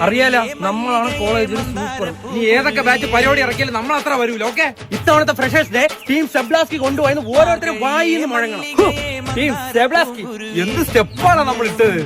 അറിയാലോ, നമ്മളാണ് കോളേജിൽ സൂപ്പർ. നീ ഏതൊക്കെ ബാച്ച് പരിപാടി ഇറക്കിയാലും നമ്മൾ അത്ര വരൂല. ഓക്കെ, ഇത്തവണത്തെ ഫ്രഷേഴ്സ് ഡേ ടീം സെബ്ലാസ്കി കൊണ്ടുപോയെന്ന് ഓരോരുത്തരും വായിന്ന് മുഴങ്ങണം. ടീം സെബ്ലാസ്കി എന്ത് സ്റ്റെപ്പാണ് നമ്മൾ ഇട്ടത്.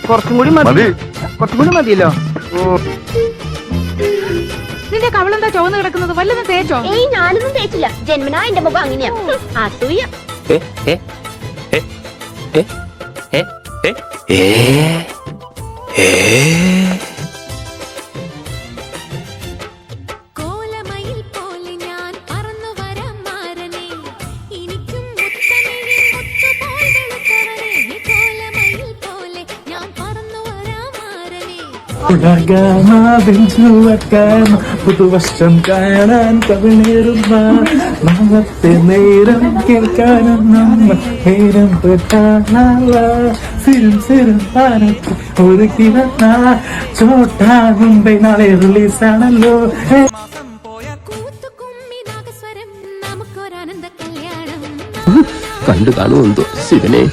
കുറച്ചും കൂടി മതിയല്ലോ. നിന്റെ കവളെന്താ ചുവന്ന് കിടക്കുന്നത്? വല്ലതും തേച്ചോ? ഏയ്, ഞാനൊന്നും തേച്ചില്ല. ജന്മനാ എന്റെ മുഖം അങ്ങനെയാ. അസൂയ. പുതുവർഷം കാണാൻ കവിളേറുന്ന നാളത്തെ നേരം കേൾക്കാനും നമ്മൾ നേരം ഒരു കിടന്ന ചോട്ടാകുമ്പേ നാളെ റിലീസാണല്ലോ. കണ്ടു കാണുമെന്തോ ശിവനെ.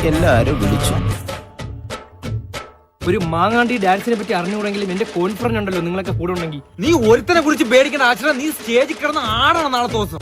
എല്ലാരും വിളിച്ചു. ഒരു മാങ്ങാണ്ടി ഡാൻസിനെ പറ്റി അറിഞ്ഞുകൂടെങ്കിലും എന്റെ കോൺഫിഡൻസ് ഉണ്ടല്ലോ നിങ്ങളൊക്കെ കൂടെ ഉണ്ടെങ്കിൽ. നീ ഒരുത്തനെ കുറിച്ച് പേടിക്കുന്ന ആശ്രയം, നീ സ്റ്റേജിൽ കിടന്ന് ആടണം നാളെ ദിവസം.